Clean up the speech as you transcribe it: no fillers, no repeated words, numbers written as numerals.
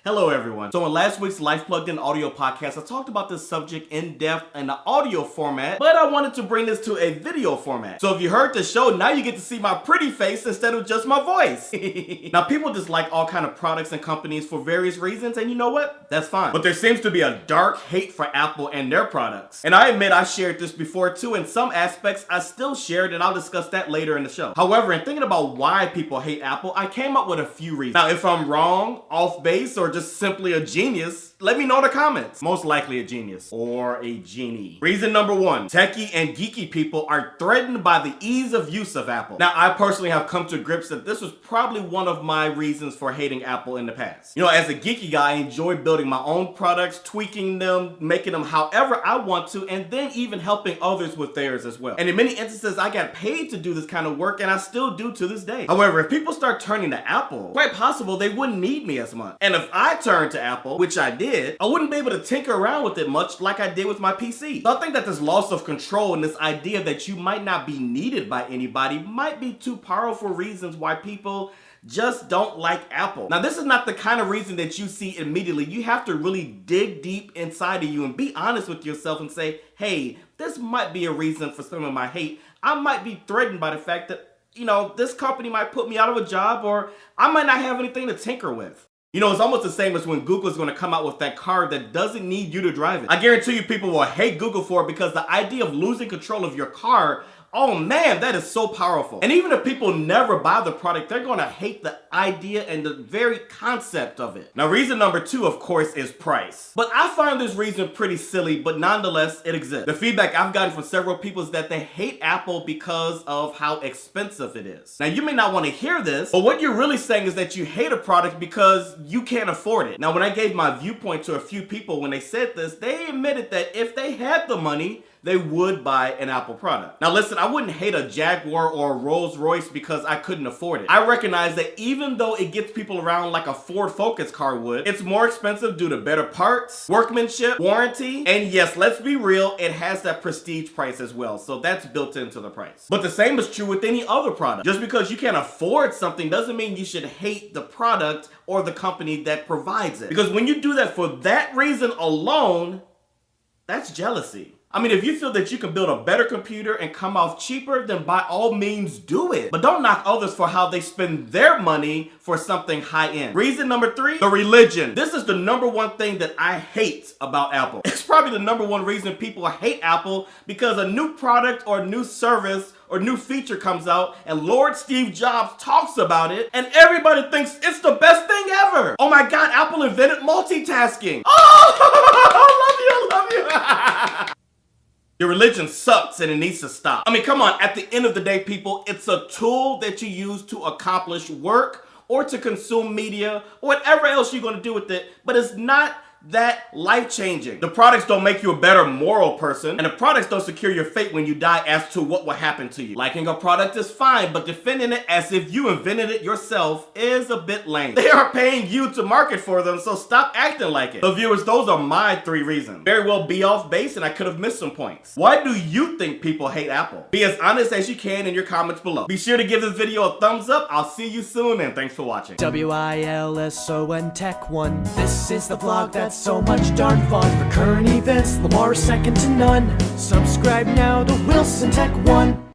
Hello everyone. So in last week's Life Plugged In audio podcast, I talked about this subject in depth in the audio format, but I wanted to bring this to a video format. So if you heard the show, now you get to see my pretty face instead of just my voice. Now people dislike all kind of products and companies for various reasons, and you know what? That's fine. But there seems to be a dark hate for Apple and their products. And I admit I shared this before too. In some aspects, I still shared, and I'll discuss that later in the show. However, in thinking about why people hate Apple, I came up with a few reasons. Now, if I'm wrong, off base, or just simply a genius, let me know in the comments. Most likely a genius or a genie. Reason number one, techie and geeky people are threatened by the ease of use of Apple. Now, I personally have come to grips that this was probably one of my reasons for hating Apple in the past. You know, as a geeky guy, I enjoy building my own products, tweaking them, making them however I want to, and then even helping others with theirs as well. And in many instances, I got paid to do this kind of work, and I still do to this day. However, if people start turning to Apple, quite possible they wouldn't need me as much. And if I turned to Apple, which I did, I wouldn't be able to tinker around with it much like I did with my PC. So I think that this loss of control and this idea that you might not be needed by anybody might be two powerful reasons why people just don't like Apple. Now, this is not the kind of reason that you see immediately. You have to really dig deep inside of you and be honest with yourself and say, hey, this might be a reason for some of my hate. I might be threatened by the fact that, you know, this company might put me out of a job, or I might not have anything to tinker with. You know, it's almost the same as when Google's going to come out with that car that doesn't need you to drive it. I guarantee you people will hate Google for it because the idea of losing control of your car, oh man, that is so powerful. And even if people never buy the product, they're gonna hate the idea and the very concept of it. Now, reason number two, of course, is price. But I find this reason pretty silly, but nonetheless, it exists. The feedback I've gotten from several people is that they hate Apple because of how expensive it is. Now, you may not wanna hear this, but what you're really saying is that you hate a product because you can't afford it. Now, when I gave my viewpoint to a few people when they said this, they admitted that if they had the money, they would buy an Apple product. Now listen, I wouldn't hate a Jaguar or a Rolls Royce because I couldn't afford it. I recognize that even though it gets people around like a Ford Focus car would, it's more expensive due to better parts, workmanship, warranty, and yes, let's be real, it has that prestige price as well, so that's built into the price. But the same is true with any other product. Just because you can't afford something doesn't mean you should hate the product or the company that provides it. Because when you do that for that reason alone, that's jealousy. I mean, if you feel that you can build a better computer and come off cheaper, then by all means do it. But don't knock others for how they spend their money for something high-end. Reason number three, the religion. This is the number one thing that I hate about Apple. It's probably the number one reason people hate Apple, because a new product or new service or new feature comes out and Lord Steve Jobs talks about it and everybody thinks it's the best thing ever. Oh my God, Apple invented multitasking. Oh, I love you. Your religion sucks and it needs to stop. I mean, come on, at the end of the day, people, it's a tool that you use to accomplish work or to consume media or whatever else you're gonna do with it, but it's not that life-changing. The products don't make you a better moral person, and the products don't secure your fate when you die as to what will happen to you. Liking a product is fine, but defending it as if you invented it yourself is a bit lame. They are paying you to market for them, so stop acting like it. So viewers, those are my three reasons. Very well be off base, and I could have missed some points. Why do you think people hate Apple? Be as honest as you can in your comments below. Be sure to give this video a thumbs up. I'll see you soon, and thanks for watching. WILSON Tech One. This is the blog that's so much darn fun. For current events, Lamarr is second to none. Subscribe now to Wilson Tech One.